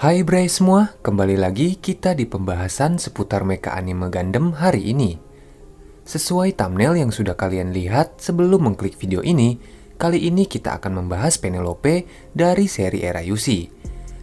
Hai Bray semua, kembali lagi kita di pembahasan seputar mecha anime Gundam hari ini. Sesuai thumbnail yang sudah kalian lihat sebelum mengklik video ini, kali ini kita akan membahas Penelope dari seri era UC.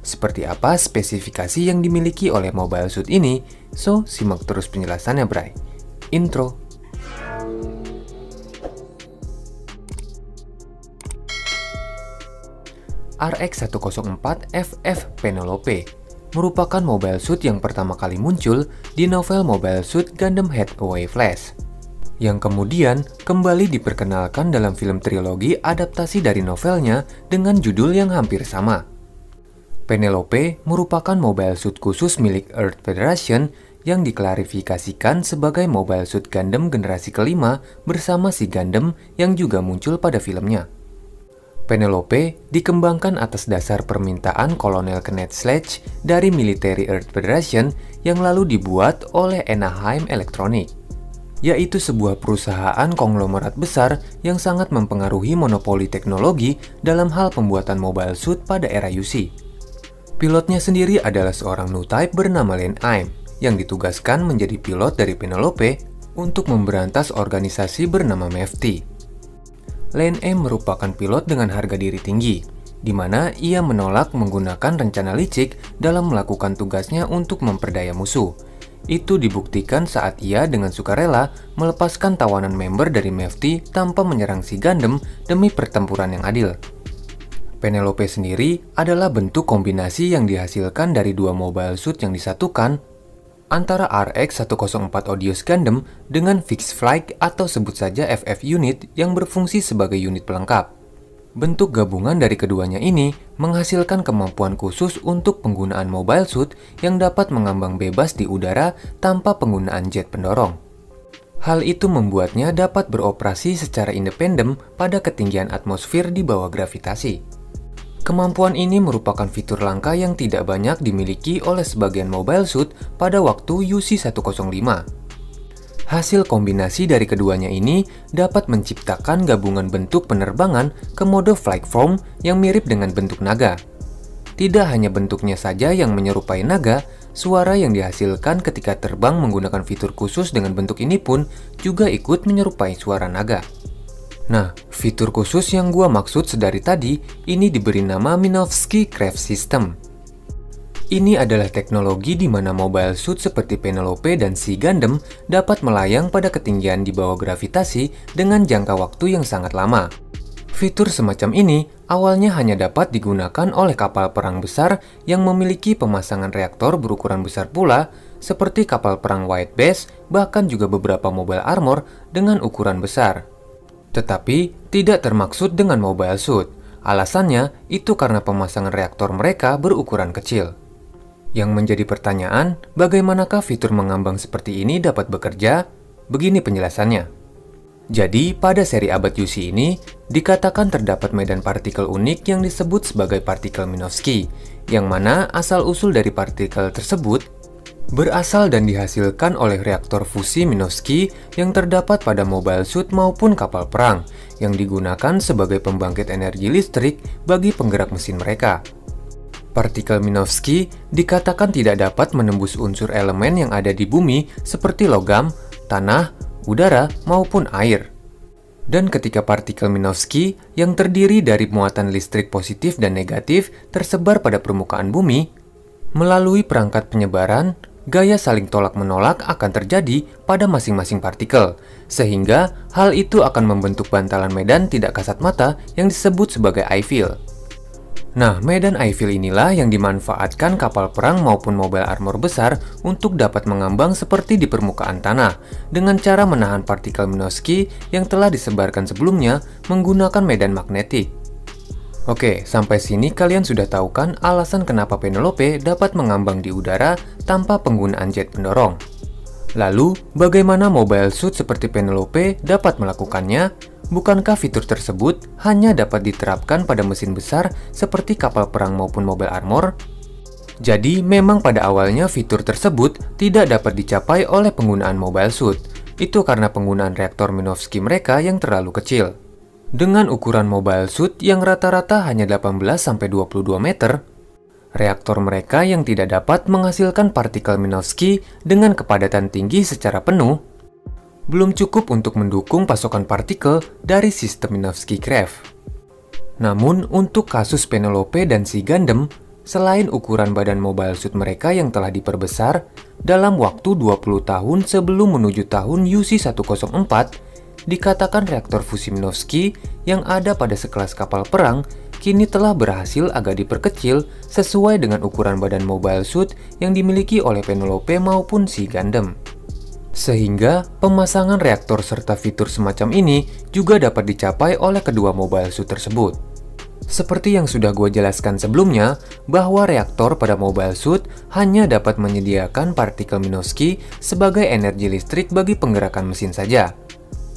Seperti apa spesifikasi yang dimiliki oleh mobile suit ini? So, simak terus penjelasannya Bray. Intro. RX-104FF Penelope merupakan mobile suit yang pertama kali muncul di novel Mobile Suit Gundam Headway Flash, yang kemudian kembali diperkenalkan dalam film trilogi adaptasi dari novelnya dengan judul yang hampir sama. Penelope merupakan mobile suit khusus milik Earth Federation yang diklarifikasikan sebagai mobile suit Gundam generasi kelima bersama si Gundam yang juga muncul pada filmnya. Penelope dikembangkan atas dasar permintaan Kolonel Kenneth Sledge dari Military Earth Federation yang lalu dibuat oleh Anaheim Electronic, yaitu sebuah perusahaan konglomerat besar yang sangat mempengaruhi monopoli teknologi dalam hal pembuatan mobile suit pada era UC. Pilotnya sendiri adalah seorang new type bernama Len Aim yang ditugaskan menjadi pilot dari Penelope untuk memberantas organisasi bernama MEFT. Len M merupakan pilot dengan harga diri tinggi, di mana ia menolak menggunakan rencana licik dalam melakukan tugasnya untuk memperdaya musuh. Itu dibuktikan saat ia dengan sukarela melepaskan tawanan member dari MEFT tanpa menyerang si Gundam demi pertempuran yang adil. Penelope sendiri adalah bentuk kombinasi yang dihasilkan dari dua mobile suit yang disatukan antara RX-104 Odious Gundam dengan Fixed Flight atau sebut saja FF unit yang berfungsi sebagai unit pelengkap. Bentuk gabungan dari keduanya ini menghasilkan kemampuan khusus untuk penggunaan mobile suit yang dapat mengambang bebas di udara tanpa penggunaan jet pendorong. Hal itu membuatnya dapat beroperasi secara independen pada ketinggian atmosfer di bawah gravitasi. Kemampuan ini merupakan fitur langka yang tidak banyak dimiliki oleh sebagian mobile suit pada waktu UC-105. Hasil kombinasi dari keduanya ini dapat menciptakan gabungan bentuk penerbangan ke mode flight form yang mirip dengan bentuk naga. Tidak hanya bentuknya saja yang menyerupai naga, suara yang dihasilkan ketika terbang menggunakan fitur khusus dengan bentuk ini pun juga ikut menyerupai suara naga. Nah, fitur khusus yang gua maksud sedari tadi, ini diberi nama Minovsky Craft System. Ini adalah teknologi di mana mobile suit seperti Penelope dan si Gundam dapat melayang pada ketinggian di bawah gravitasi dengan jangka waktu yang sangat lama. Fitur semacam ini awalnya hanya dapat digunakan oleh kapal perang besar yang memiliki pemasangan reaktor berukuran besar pula, seperti kapal perang White Base, bahkan juga beberapa mobile armor dengan ukuran besar. Tetapi tidak termaksud dengan mobile suit. Alasannya itu karena pemasangan reaktor mereka berukuran kecil. Yang menjadi pertanyaan, bagaimanakah fitur mengambang seperti ini dapat bekerja? Begini penjelasannya. Jadi, pada seri abad UC ini, dikatakan terdapat medan partikel unik yang disebut sebagai partikel Minovsky, yang mana asal-usul dari partikel tersebut berasal dan dihasilkan oleh reaktor fusi Minovsky yang terdapat pada mobile suit maupun kapal perang yang digunakan sebagai pembangkit energi listrik bagi penggerak mesin mereka. Partikel Minovsky dikatakan tidak dapat menembus unsur elemen yang ada di bumi seperti logam, tanah, udara, maupun air. Dan ketika partikel Minovsky yang terdiri dari muatan listrik positif dan negatif tersebar pada permukaan bumi, melalui perangkat penyebaran, gaya saling tolak-menolak akan terjadi pada masing-masing partikel, sehingga hal itu akan membentuk bantalan medan tidak kasat mata yang disebut sebagai I-field. Nah, medan I-field inilah yang dimanfaatkan kapal perang maupun mobile armor besar untuk dapat mengambang seperti di permukaan tanah, dengan cara menahan partikel Minovsky yang telah disebarkan sebelumnya menggunakan medan magnetik. Oke, sampai sini kalian sudah tahu kan alasan kenapa Penelope dapat mengambang di udara tanpa penggunaan jet pendorong. Lalu, bagaimana mobile suit seperti Penelope dapat melakukannya? Bukankah fitur tersebut hanya dapat diterapkan pada mesin besar seperti kapal perang maupun mobile armor? Jadi, memang pada awalnya fitur tersebut tidak dapat dicapai oleh penggunaan mobile suit. Itu karena penggunaan reaktor Minovsky mereka yang terlalu kecil. Dengan ukuran mobile suit yang rata-rata hanya 18-22 meter, Reaktor mereka yang tidak dapat menghasilkan partikel Minovsky dengan kepadatan tinggi secara penuh belum cukup untuk mendukung pasokan partikel dari sistem Minovsky-Krafft. Namun, untuk kasus Penelope dan si Gundam, selain ukuran badan mobile suit mereka yang telah diperbesar, dalam waktu 20 tahun sebelum menuju tahun UC-104, dikatakan reaktor fusi Minovsky yang ada pada sekelas kapal perang kini telah berhasil agak diperkecil sesuai dengan ukuran badan mobile suit yang dimiliki oleh Penelope maupun si Gundam. Sehingga, pemasangan reaktor serta fitur semacam ini juga dapat dicapai oleh kedua mobile suit tersebut. Seperti yang sudah gue jelaskan sebelumnya, bahwa reaktor pada mobile suit hanya dapat menyediakan partikel Minovsky sebagai energi listrik bagi penggerakan mesin saja.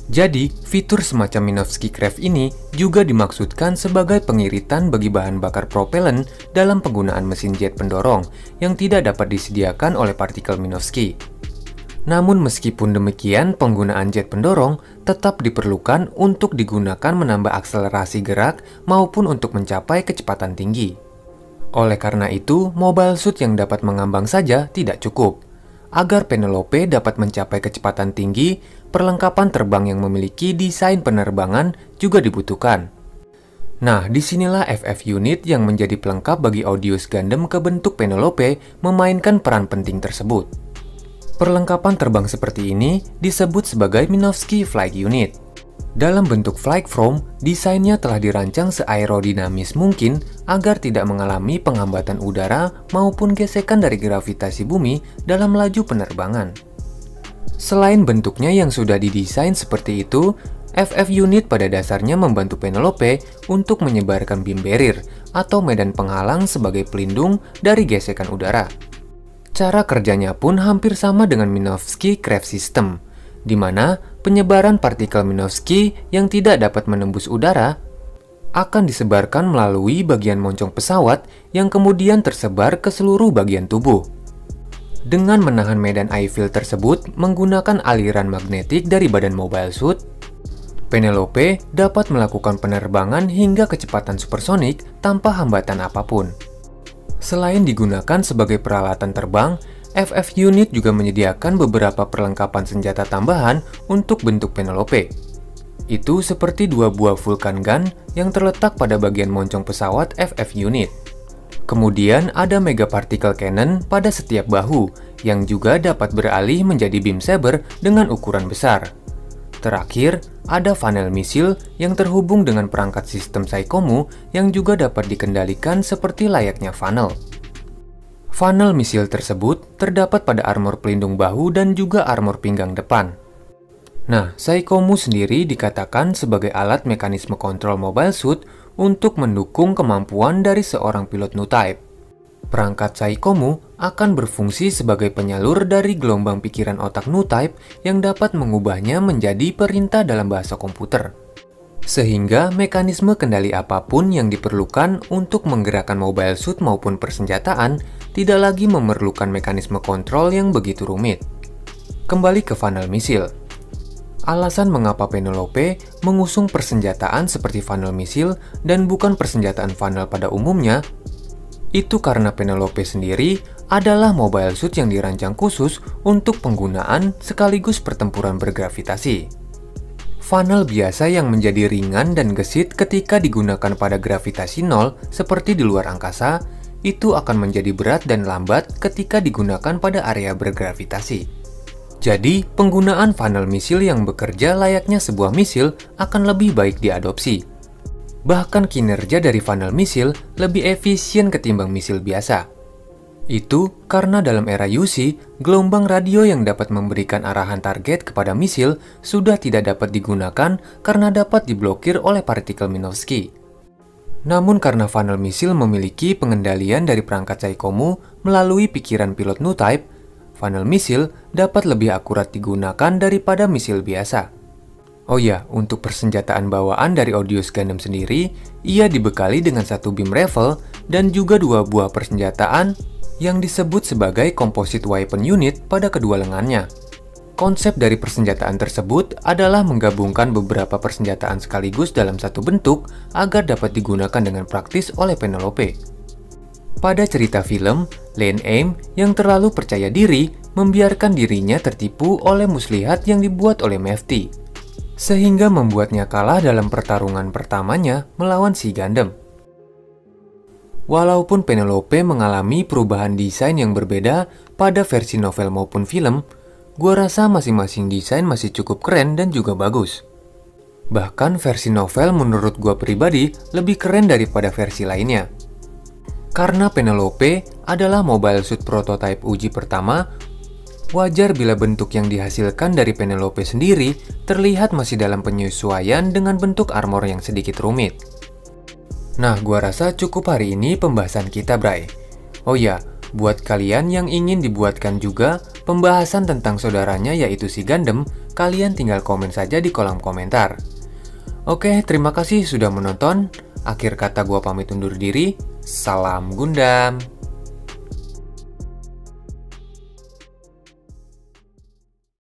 Jadi, fitur semacam Minovsky-Krafft ini juga dimaksudkan sebagai pengiritan bagi bahan bakar propellan dalam penggunaan mesin jet pendorong yang tidak dapat disediakan oleh partikel Minovsky. Namun meskipun demikian, penggunaan jet pendorong tetap diperlukan untuk digunakan menambah akselerasi gerak maupun untuk mencapai kecepatan tinggi. Oleh karena itu, mobile suit yang dapat mengambang saja tidak cukup. Agar Penelope dapat mencapai kecepatan tinggi, perlengkapan terbang yang memiliki desain penerbangan juga dibutuhkan. Nah, disinilah FF unit yang menjadi pelengkap bagi Odious Gundam ke bentuk Penelope memainkan peran penting tersebut. Perlengkapan terbang seperti ini disebut sebagai Minovsky Flight Unit. Dalam bentuk flight foam, desainnya telah dirancang seaerodinamis mungkin agar tidak mengalami penghambatan udara maupun gesekan dari gravitasi bumi dalam laju penerbangan. Selain bentuknya yang sudah didesain seperti itu, FF unit pada dasarnya membantu Penelope untuk menyebarkan beam barrier atau medan penghalang sebagai pelindung dari gesekan udara. Cara kerjanya pun hampir sama dengan Minovsky-Krafft System, di mana penyebaran partikel Minovsky yang tidak dapat menembus udara akan disebarkan melalui bagian moncong pesawat yang kemudian tersebar ke seluruh bagian tubuh. Dengan menahan medan eye field tersebut menggunakan aliran magnetik dari badan mobile suit, Penelope dapat melakukan penerbangan hingga kecepatan supersonik tanpa hambatan apapun. Selain digunakan sebagai peralatan terbang, FF unit juga menyediakan beberapa perlengkapan senjata tambahan untuk bentuk Penelope. Itu seperti dua buah Vulcan gun yang terletak pada bagian moncong pesawat FF unit. Kemudian ada mega particle cannon pada setiap bahu yang juga dapat beralih menjadi beam saber dengan ukuran besar. Terakhir, ada funnel misil yang terhubung dengan perangkat sistem Psychomu yang juga dapat dikendalikan seperti layaknya funnel. Funnel misil tersebut terdapat pada armor pelindung bahu dan juga armor pinggang depan. Nah, Psychomu sendiri dikatakan sebagai alat mekanisme kontrol mobile suit untuk mendukung kemampuan dari seorang pilot New Type. Perangkat Psychomu akan berfungsi sebagai penyalur dari gelombang pikiran otak New Type yang dapat mengubahnya menjadi perintah dalam bahasa komputer. Sehingga mekanisme kendali apapun yang diperlukan untuk menggerakkan mobile suit maupun persenjataan tidak lagi memerlukan mekanisme kontrol yang begitu rumit. Kembali ke funnel misil. Alasan mengapa Penelope mengusung persenjataan seperti funnel misil dan bukan persenjataan funnel pada umumnya, itu karena Penelope sendiri adalah mobile suit yang dirancang khusus untuk penggunaan sekaligus pertempuran bergravitasi. Funnel biasa yang menjadi ringan dan gesit ketika digunakan pada gravitasi nol seperti di luar angkasa, itu akan menjadi berat dan lambat ketika digunakan pada area bergravitasi. Jadi, penggunaan funnel misil yang bekerja layaknya sebuah misil akan lebih baik diadopsi. Bahkan kinerja dari funnel misil lebih efisien ketimbang misil biasa. Itu karena dalam era UC, gelombang radio yang dapat memberikan arahan target kepada misil sudah tidak dapat digunakan karena dapat diblokir oleh partikel Minovsky. Namun karena funnel misil memiliki pengendalian dari perangkat Psychomu melalui pikiran pilot New Type, funnel misil dapat lebih akurat digunakan daripada misil biasa. Oh ya, untuk persenjataan bawaan dari Odious Gundam sendiri, ia dibekali dengan satu beam rifle dan juga dua buah persenjataan yang disebut sebagai composite weapon unit pada kedua lengannya. Konsep dari persenjataan tersebut adalah menggabungkan beberapa persenjataan sekaligus dalam satu bentuk agar dapat digunakan dengan praktis oleh Penelope. Pada cerita film, Lane Aim yang terlalu percaya diri membiarkan dirinya tertipu oleh muslihat yang dibuat oleh Mefti, sehingga membuatnya kalah dalam pertarungan pertamanya melawan si Gundam. Walaupun Penelope mengalami perubahan desain yang berbeda pada versi novel maupun film, gua rasa masing-masing desain masih cukup keren dan juga bagus. Bahkan versi novel menurut gua pribadi lebih keren daripada versi lainnya. Karena Penelope adalah mobile suit prototype uji pertama, wajar bila bentuk yang dihasilkan dari Penelope sendiri terlihat masih dalam penyesuaian dengan bentuk armor yang sedikit rumit. Nah, gua rasa cukup hari ini pembahasan kita, Bray. Oh ya, buat kalian yang ingin dibuatkan juga pembahasan tentang saudaranya yaitu si Gundam, kalian tinggal komen saja di kolom komentar. Oke, terima kasih sudah menonton. Akhir kata gua pamit undur diri. Salam Gundam.